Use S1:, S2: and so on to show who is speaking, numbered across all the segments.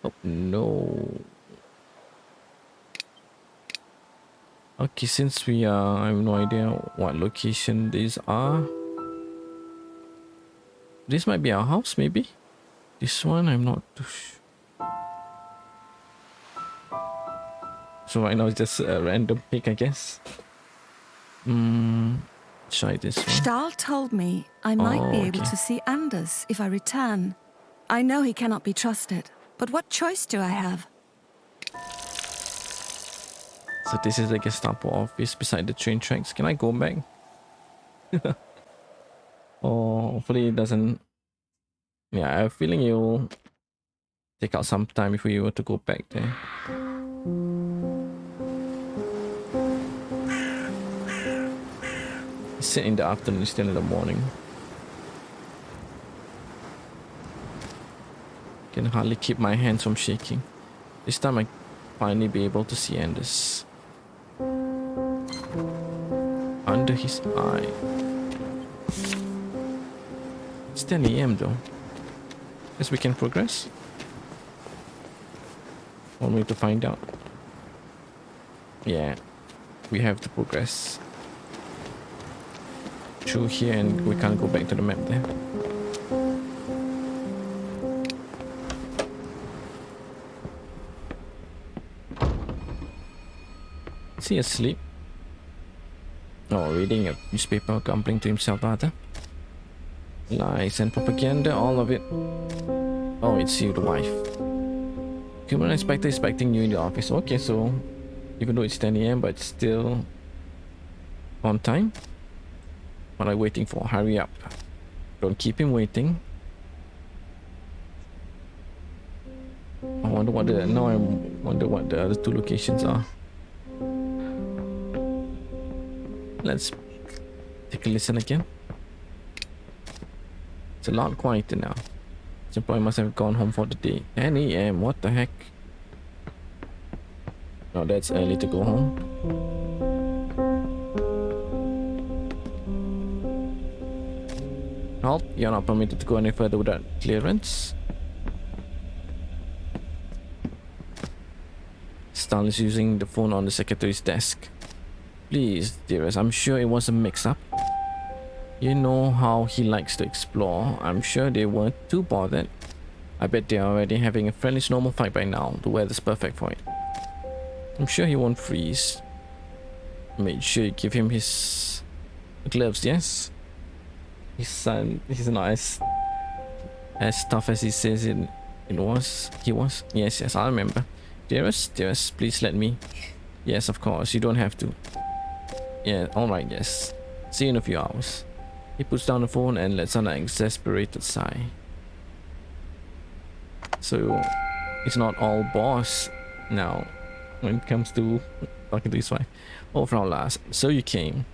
S1: Oh no. Okay, since we are, I have no idea what location these are. This might be our house, maybe. This one, I'm not too sure. So right now it's just a random pick, I guess. Try this one.
S2: Stahl told me I might be able to see Anders if I return. I know he cannot be trusted, but what choice do I have?
S1: So this is the Gestapo office beside the train tracks. Can I go back? Oh, hopefully it doesn't. Yeah, I have a feeling you'll take out some time if we were to go back there. Sit in the afternoon, still in the morning. Can hardly keep my hands from shaking. This time I finally be able to see Anders. Under his eye. It's 10 AM though. Guess we can progress. Want me to find out? Yeah, we have to progress through here, and we can't go back to the map there. Is he asleep? Oh, reading a newspaper, grumbling to himself rather. Lies and propaganda, all of it. Oh, it's you, the wife. Criminal inspector is expecting you in the office. Okay, so even though it's 10 AM, but it's still on time. What are you waiting for? Hurry up. Don't keep him waiting. I wonder what the now I wonder what the other two locations are. Let's take a listen again. It's a lot quieter now. This employee must have gone home for the day. 10 AM, what the heck? No, that's early to go home. Halt, you're not permitted to go any further without clearance. Stahl is using the phone on the secretary's desk. Please, dearest, I'm sure it was a mix-up. You know how he likes to explore. I'm sure they weren't too bothered. I bet they're already having a friendly snowball fight by now. The weather's perfect for it. I'm sure he won't freeze. Made sure you give him his gloves, yes? His son, he's not as tough as he says it was. He was. Yes, I remember. Dearest, please let me. Yes, of course, you don't have to. Yeah, alright, yes. See you in a few hours. He puts down the phone and lets out an exasperated sigh. So, it's not all boss now when it comes to talking to his wife. Oh, Frau Lars, so you came.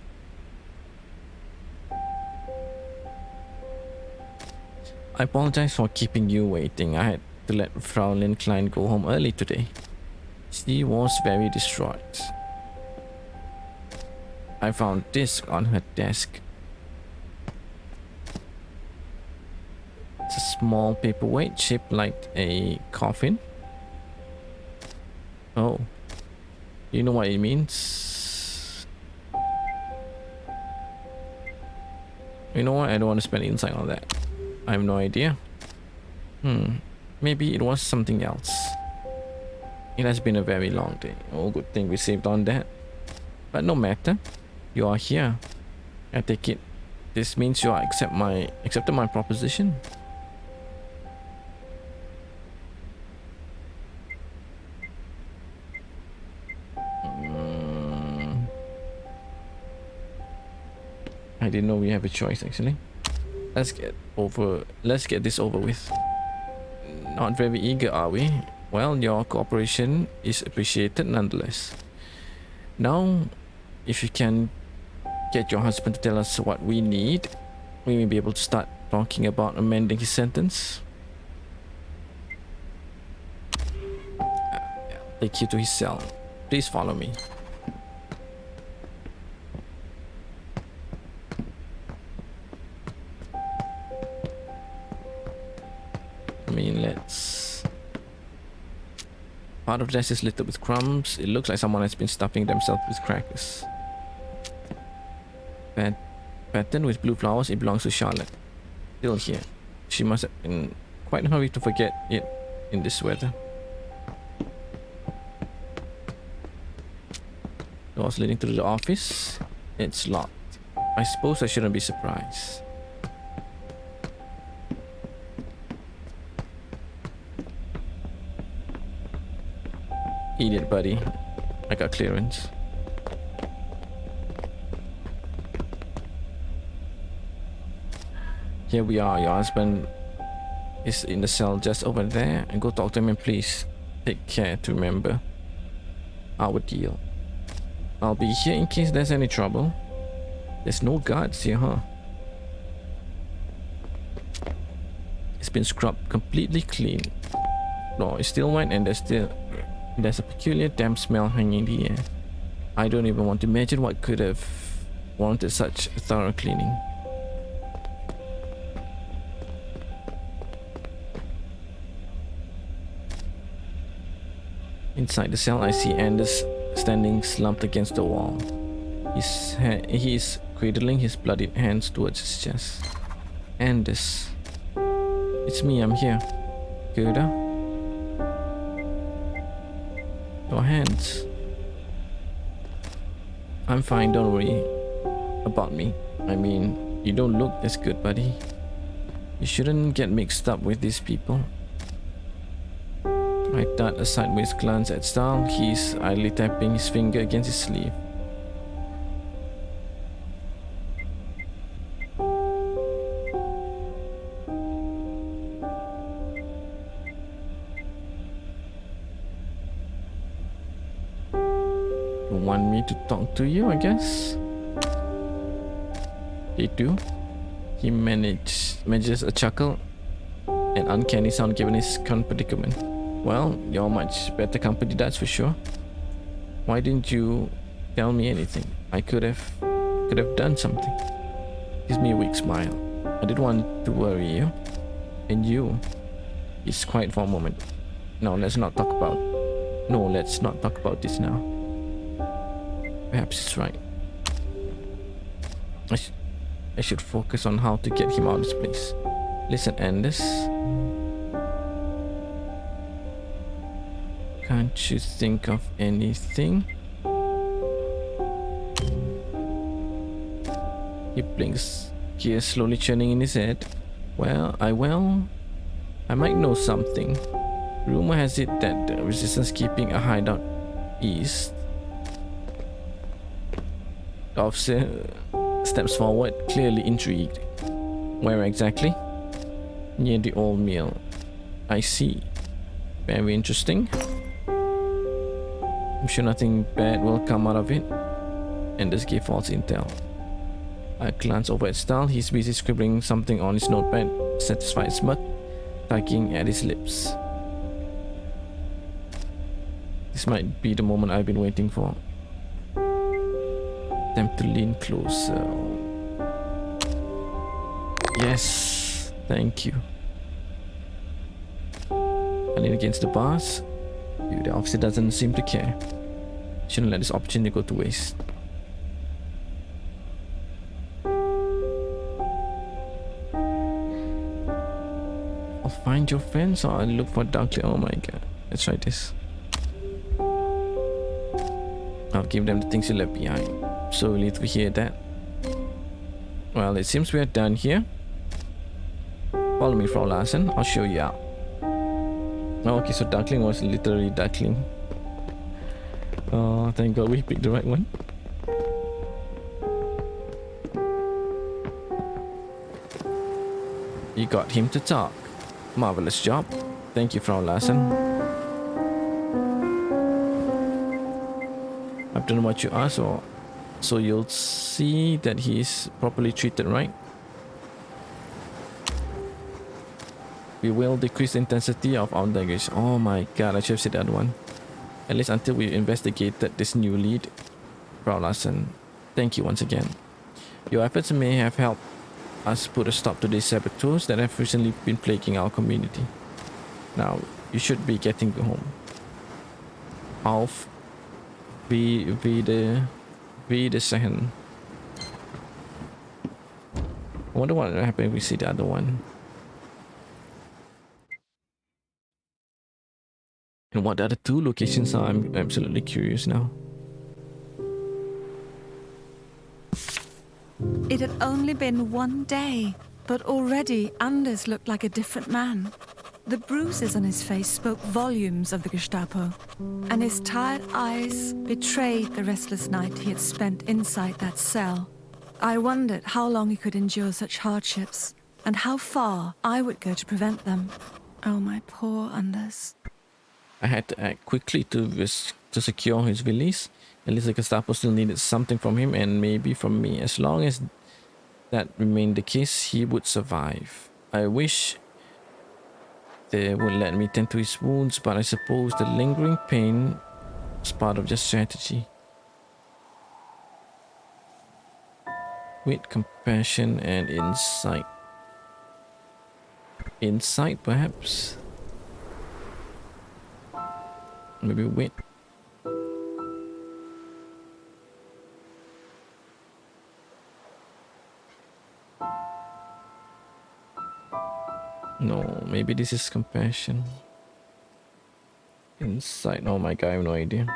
S1: I apologize for keeping you waiting. I had to let Frau Klein go home early today. She was very distraught. I found this on her desk. It's a small paperweight shaped like a coffin. Oh, you know what it means? You know what? I don't want to spend insight on that. I have no idea. Maybe it was something else. It has been a very long day. Oh, good thing we saved on that. But no matter. You are here. I take it. This means you are accepted my proposition. I didn't know we have a choice actually. Let's get this over with. Not very eager, are we? Well, your cooperation is appreciated nonetheless. Now, if you can get your husband to tell us what we need, we may be able to start talking about amending his sentence. Take you to his cell. Please follow me. I mean, let's Part of the desk is littered with crumbs. It looks like someone has been stuffing themselves with crackers. Pattern with blue flowers. It belongs to Charlotte. Still here. She must have been quite in a hurry to forget it in this weather. Doors leading to the office. It's locked. I suppose I shouldn't be surprised. Idiot, buddy. I got clearance. Here we are. Your husband is in the cell just over there. And go talk to him and please take care to remember our deal. I'll be here in case there's any trouble. There's no guards here, huh? It's been scrubbed completely clean. Floor is still wet and there's a peculiar damp smell hanging in the air. I don't even want to imagine what could have warranted such thorough cleaning. Inside the cell, I see Anders standing slumped against the wall. He is cradling his bloodied hands towards his chest. Anders. It's me, I'm here. Gerda? Your hands. I'm fine, don't worry about me. I mean, you don't look as good, buddy. You shouldn't get mixed up with these people. I dart a sideways glance at Stahl. He's idly tapping his finger against his sleeve. You want me to talk to you, I guess? They do. He manages a chuckle, an uncanny sound given his current predicament. Well, you're much better company, that's for sure. Why didn't you tell me anything? I could have done something. Gives me a weak smile. I didn't want to worry you. And you. He's quiet for a moment. Let's not talk about this now. Perhaps it's right. I should focus on how to get him out of this place. Listen, Anders. Can't you think of anything? He blinks, gears slowly churning in his head. I might know something. Rumor has it that the resistance keeping a hideout east. The officer steps forward, clearly intrigued. Where exactly? Near the old mill. I see. Very interesting. I'm sure nothing bad will come out of it. And this gave false intel. I glance over at Stahl. He's busy scribbling something on his notepad, satisfied smirk tugging at his lips. This might be the moment I've been waiting for. Attempt to lean closer. Yes, thank you. I lean against the bars. The officer doesn't seem to care. Shouldn't let this opportunity go to waste. I'll find your friends or I'll look for darkly. Oh my god. Let's try this. I'll give them the things you left behind. So relieved to hear that. Well, it seems we are done here. Follow me, Frau Larsen. I'll show you out. Oh, okay, so duckling was literally duckling. Oh, thank god we picked the right one. You got him to talk. Marvelous job. Thank you, Frau Larsen. I've done what you asked, so you'll see that he's properly treated, right? We will decrease the intensity of our interrogation. Oh my god, I should have said that one. At least until we investigated this new lead. Frau Larsen, thank you once again. Your efforts may have helped us put a stop to these saboteurs that have recently been plaguing our community. Now, you should be getting home. auf wie the second. I wonder what will happen if we see the other one. And what the other two locations are, I'm absolutely curious now.
S2: It had only been one day, but already Anders looked like a different man. The bruises on his face spoke volumes of the Gestapo, and his tired eyes betrayed the restless night he had spent inside that cell. I wondered how long he could endure such hardships, and how far I would go to prevent them. Oh, my poor Anders.
S1: I had to act quickly to secure his release. At least the Gestapo still needed something from him, and maybe from me. As long as that remained the case, he would survive. I wish they would let me tend to his wounds, but I suppose the lingering pain was part of their strategy. With compassion and insight. Insight, perhaps? Maybe wit. No, maybe this is compassion. Insight. Oh my god, I have no idea.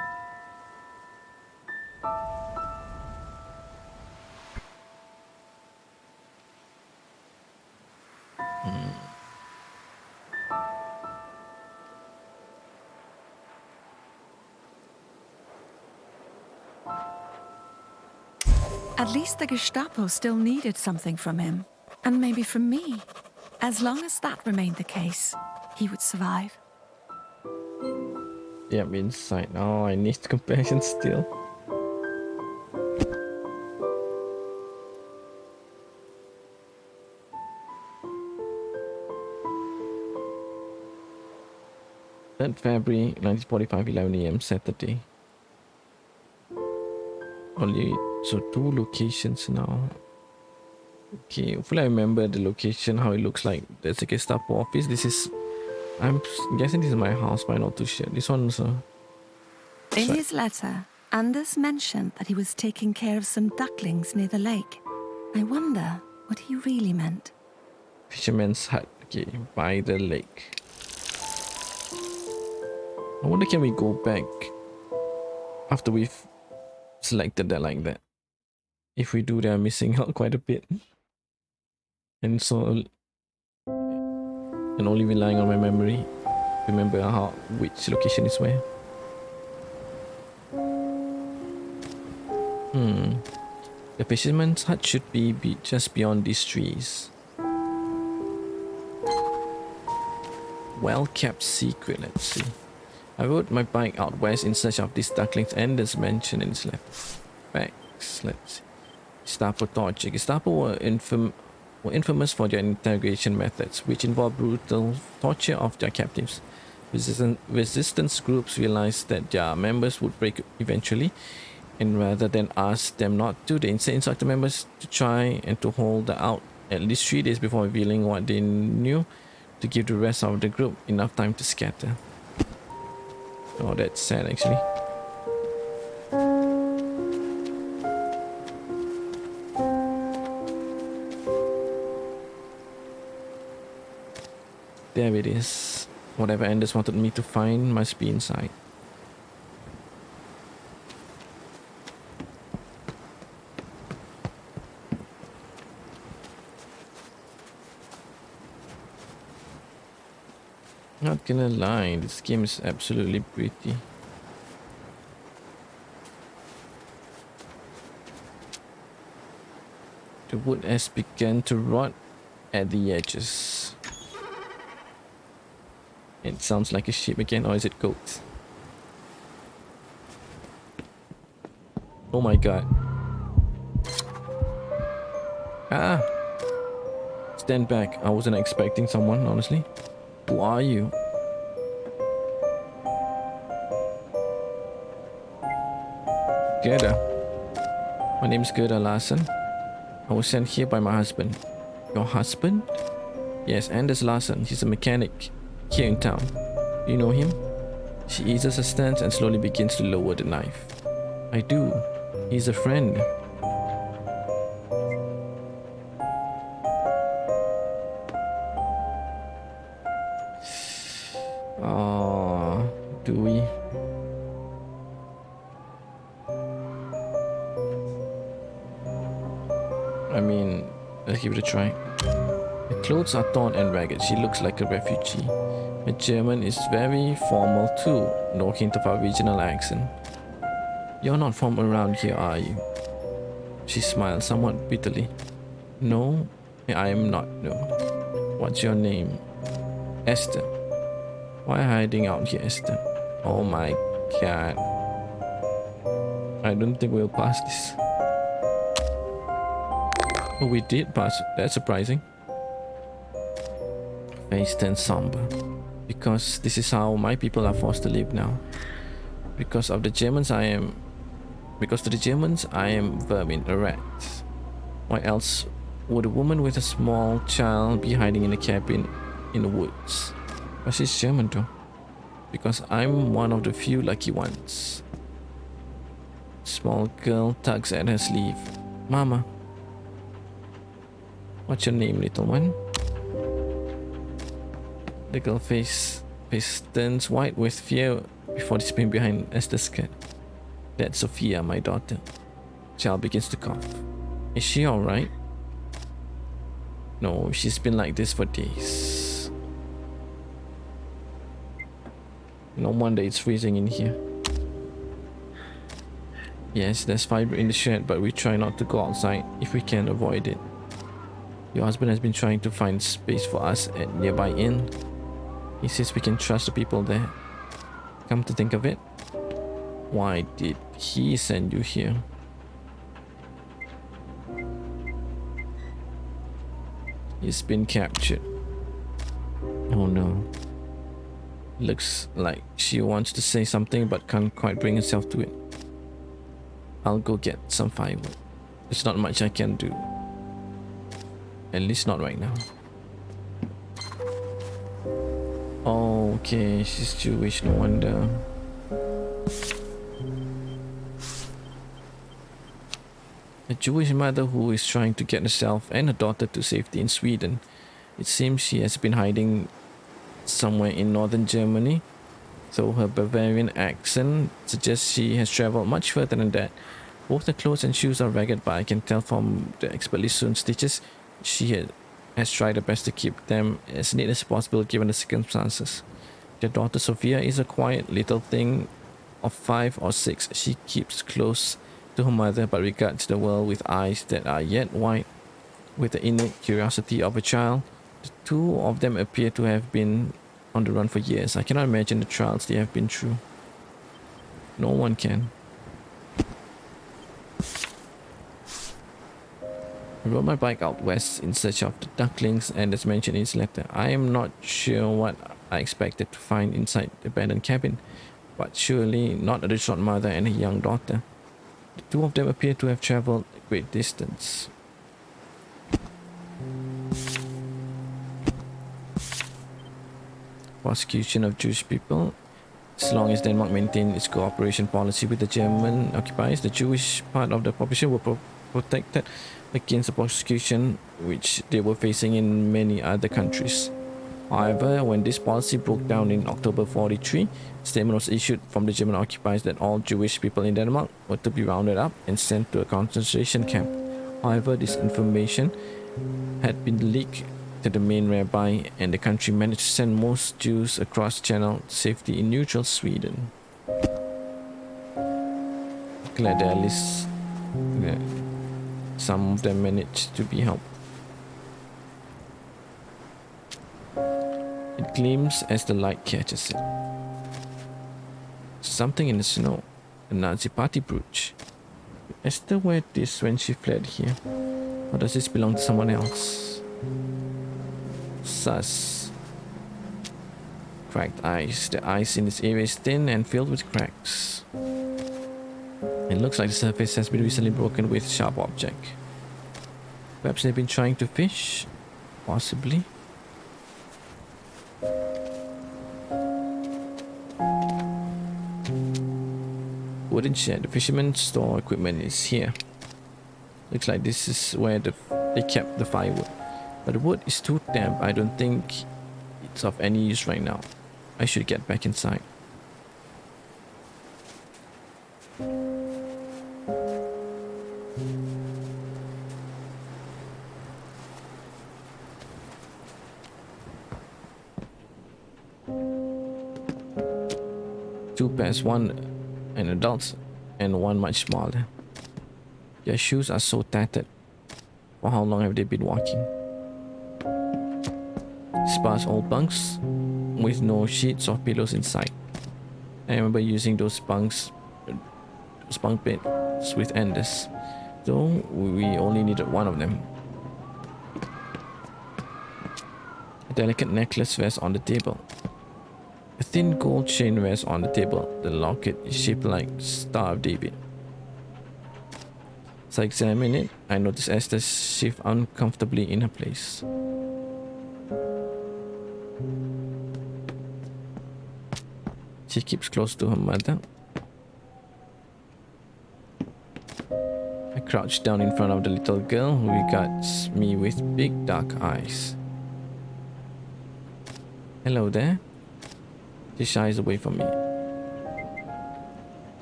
S2: At least the Gestapo still needed something from him, and maybe from me. As long as that remained the case, he would survive.
S1: Yep, insight. Oh, I need compassion still. February 1945, 11 AM, Saturday. Only so 2 locations now. Okay, hopefully I remember the location, how it looks like. There's a Gestapo office. This is, I'm guessing this is my house, but I'm not too sure. This one's
S2: In his letter, Anders mentioned that he was taking care of some ducklings near the lake. I wonder what he really meant.
S1: Fisherman's hut. Okay, by the lake. I wonder, can we go back after we've selected that like that? If we do, they're missing out quite a bit. And so, and only relying on my memory, remember which location is where. The fisherman's hut should be just beyond these trees. Well-kept secret, let's see. I rode my bike out west in search of these ducklings, and as mentioned in his letter. Facts, let's see. Gestapo torture. Gestapo were infamous for their interrogation methods, which involved brutal torture of their captives. Resistance groups realized that their members would break eventually, and rather than ask them not to, they instead instructed members to try and to hold out at least 3 days before revealing what they knew, to give the rest of the group enough time to scatter. Oh, that's sad actually. There it is. Whatever Anders wanted me to find must be inside. Not gonna lie, this game is absolutely pretty. The wood has begun to rot at the edges. It sounds like a sheep again, or is it goat? Oh my god. Ah! Stand back. I wasn't expecting someone, honestly. Who are you? Gerda. My name is Gerda Larsen. I was sent here by my husband. Your husband? Yes, Anders Larsen. He's a mechanic here in town. You know him? She eases her stance and slowly begins to lower the knife. I do. He's a friend. Do we? I mean, let's give it a try. Her clothes are torn and ragged. She looks like a refugee. Her German is very formal too, no hint of our regional accent. You're not from around here, are you? She smiled somewhat bitterly. No, I am not, no. What's your name? Esther. Why hiding out here, Esther? Oh my god. I don't think we'll pass this. Oh, we did pass. That's surprising. Face turned somber. Because this is how my people are forced to live now. Because to the Germans I am vermin, a rat. Why else would a woman with a small child be hiding in a cabin in the woods? But she's German though. Because I'm one of the few lucky ones. Small girl tugs at her sleeve. Mama. What's your name, little one? The girl face turns white with fear before disappearing behind Esther's skirt. That's Sophia, my daughter. Child begins to cough. Is she alright? No, she's been like this for days. No wonder it's freezing in here. Yes, there's fire in the shed, but we try not to go outside if we can avoid it. Your husband has been trying to find space for us at nearby inn. He says we can trust the people there. Come to think of it, why did he send you here? He's been captured. Oh no. Looks like she wants to say something but can't quite bring herself to it. I'll go get some firewood. There's not much I can do. At least not right now. Oh, okay, she's Jewish, no wonder. A Jewish mother who is trying to get herself and her daughter to safety in Sweden. It seems she has been hiding somewhere in northern Germany, though her Bavarian accent suggests she has traveled much further than that. Both her clothes and shoes are ragged, but I can tell from the expertly sewn stitches she has tried her best to keep them as neat as possible given the circumstances. Their daughter Sophia is a quiet little thing of 5 or 6. She keeps close to her mother but regards the world with eyes that are yet wide. With the innate curiosity of a child, the two of them appear to have been on the run for years. I cannot imagine the trials they have been through. No one can. I rode my bike out west in search of the ducklings, and as mentioned in his letter, I am not sure what I expected to find inside the abandoned cabin, but surely not a distraught mother and a young daughter. The two of them appear to have traveled a great distance. Persecution of Jewish people. As long as Denmark maintained its cooperation policy with the German occupiers, the Jewish part of the population were protected against the persecution which they were facing in many other countries. However, when this policy broke down in October 43, a statement was issued from the German occupiers that all Jewish people in Denmark were to be rounded up and sent to a concentration camp. However, this information had been leaked to the main rabbi, and the country managed to send most Jews across the channel to safety in neutral Sweden. Glad that at least some of them managed to be helped. It gleams as the light catches it. Something in the snow. A Nazi party brooch. Did Esther wear this when she fled here? Or does this belong to someone else? Sus. Cracked ice. The ice in this area is thin and filled with cracks. It looks like the surface has been recently broken with sharp object. Perhaps they've been trying to fish? Possibly. Wooden shed. The fisherman's store equipment is here. Looks like this is where they kept the firewood. But the wood is too damp. I don't think it's of any use right now. I should get back inside. Two pairs, one an adult and one much smaller. Their shoes are so tattered. For how long have they been walking? Sparse old bunks with no sheets or pillows inside. I remember using those bunk beds with Anders, though we only needed one of them. A delicate necklace rests on the table. A thin gold chain rests on the table. The locket is shaped like Star of David. As I examine it, I notice Esther shift uncomfortably in her place. She keeps close to her mother. I crouch down in front of the little girl who regards me with big dark eyes. Hello there. She shies away from me.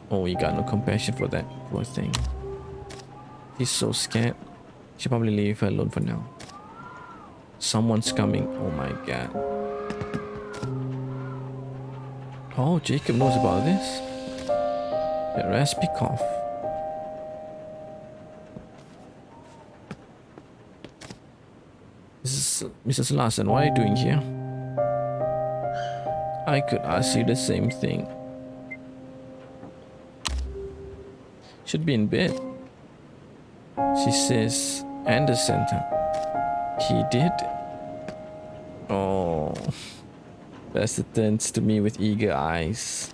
S1: Oh, you got no compassion for that poor thing. She's so scared. Should probably leave her alone for now. Someone's coming. Oh my god. Oh, Jacob knows about this. A raspy cough. Mrs. Larson, what are you doing here? I could ask you the same thing. Should be in bed. She says Anders sent her. He did? Oh. Bester turns to me with eager eyes.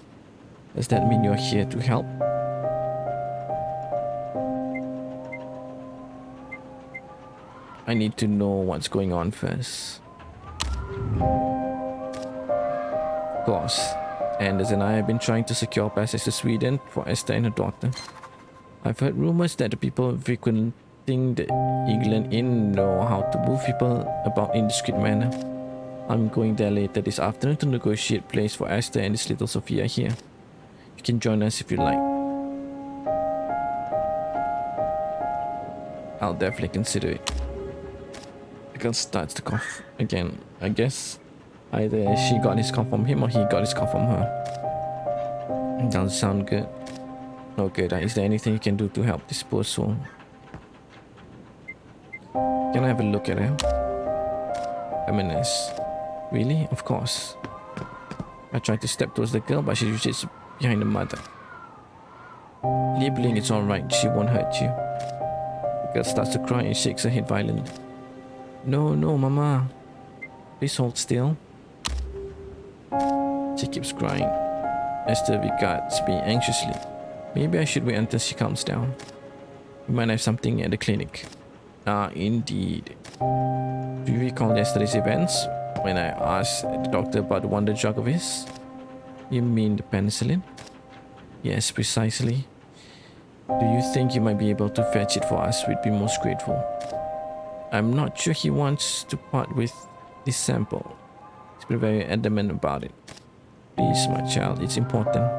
S1: Does that mean you're here to help? I need to know what's going on first. Of course, Anders and I have been trying to secure passage to Sweden for Esther and her daughter. I've heard rumors that the people frequenting the England Inn know how to move people about in discreet manner. I'm going there later this afternoon to negotiate place for Esther and this little Sophia here. You can join us if you like. I'll definitely consider it. The girl starts to cough again. I guess either she got his cough from him or he got his cough from her. It doesn't sound good. No good. Is there anything you can do to help this poor soul? Can I have a look at her? M&S. Really? Of course. I try to step towards the girl, but she retreats behind the mother. Labeling, it's alright. She won't hurt you. The girl starts to cry and shakes her head violently. No, no, Mama. Please hold still. She keeps crying. Esther regards me anxiously. Maybe I should wait until she calms down. We might have something at the clinic. Ah, indeed. Do you recall yesterday's events? When I asked the doctor about the wonder drug of his? You mean the penicillin? Yes, precisely. Do you think you might be able to fetch it for us? We'd be most grateful. I'm not sure he wants to part with this sample. He's been very adamant about it. Please, my child, it's important.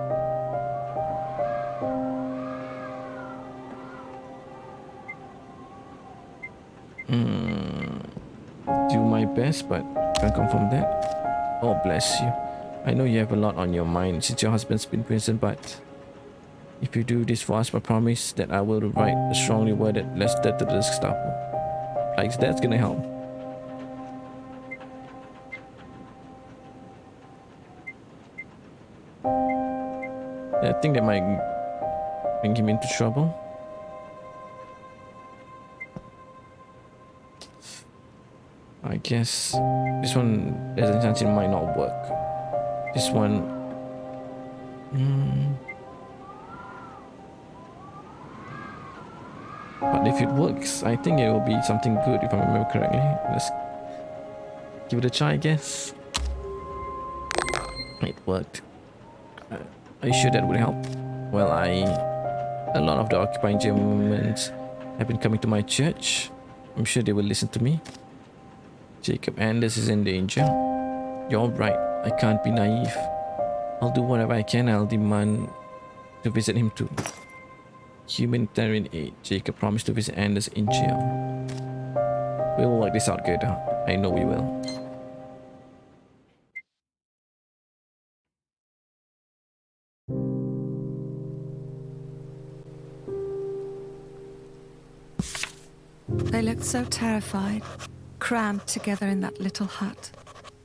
S1: Do my best, but can't confirm that. Oh, bless you. I know you have a lot on your mind since your husband's been in prison, but if you do this for us, I promise that I will write a strongly worded letter to the Gestapo. Like, that's gonna help. I think that might bring him into trouble. I guess this one, there's a chance it might not work. This one, but if it works, I think it will be something good if I remember correctly. Let's give it a try, I guess. It worked. Are you sure that would help? Well, a lot of the occupying Germans have been coming to my church. I'm sure they will listen to me. Jacob Anders is in danger. You're right, I can't be naive. I'll do whatever I can. I'll demand to visit him too. Humanitarian aid. Jacob promised to visit Anders in jail. We will work this out, Gerda. I know we will.
S2: They looked so terrified, cramped together in that little hut.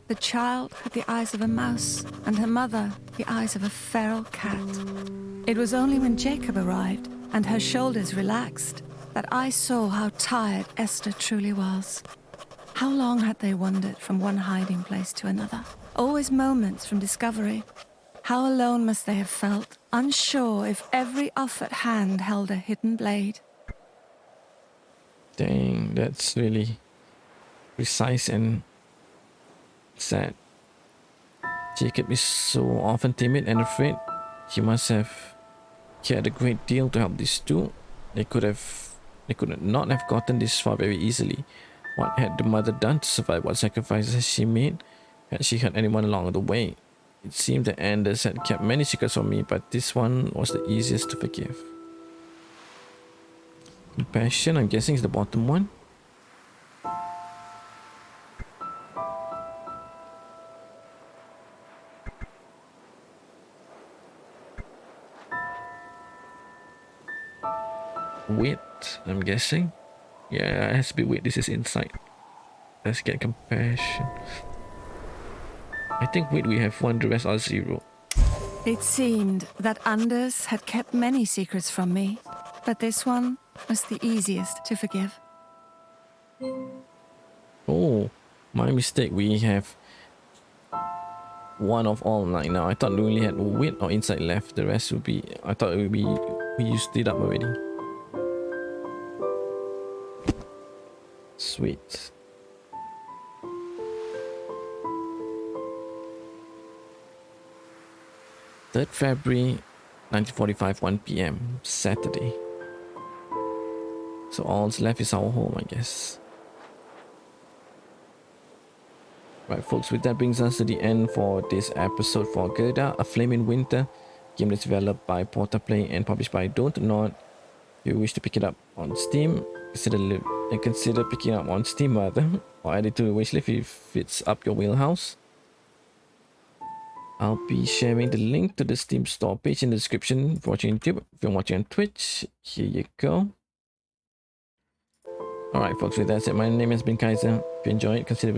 S2: The child had the eyes of a mouse, and her mother the eyes of a feral cat. It was only when Jacob arrived and her shoulders relaxed that I saw how tired Esther truly was. How long had they wandered from one hiding place to another? Always moments from discovery. How alone must they have felt, unsure if every offered hand held a hidden blade.
S1: Dang, that's really precise and sad. Jacob is so often timid and afraid. He must have cared a great deal to help these two. They could not have gotten this far very easily. What had the mother done to survive? What sacrifices had she made? Had she hurt anyone along the way? It seemed that Anders had kept many secrets from me, but this one was the easiest to forgive. Compassion, I'm guessing, is the bottom one. Wit, I'm guessing. Yeah, it has to be wit. This is insight. Let's get compassion. I think wit we have 1, the rest are 0.
S2: It seemed that Anders had kept many secrets from me, but this one was the easiest to forgive.
S1: Oh, my mistake. We have one of all like now. I thought we only had wit or insight left. The rest would be. I thought it would be. We used it up already. Sweet. February 1945, 1 p.m. Saturday. So all that's left is our home, I guess. Right, folks, with that brings us to the end for this episode for Gerda, A Flame in Winter, game that's developed by PortaPlay and published by Don't Nod. If you wish to pick it up on Steam, consider picking it up on Steam rather, or add it to your wishlist if it's up your wheelhouse. I'll be sharing the link to the Steam store page in the description if you're watching YouTube. If you're watching on Twitch, here you go. Alright folks, with that said, my name has been Kaizer. If you enjoyed, consider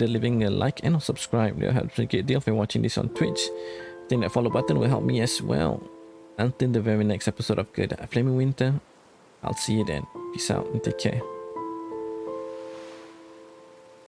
S1: leaving a like and a subscribe. It'll help me a great deal if you're watching this on Twitch. I think that follow button will help me as well. Until the very next episode of Gerda, A Flame in Winter, I'll see you then. Peace out and take care.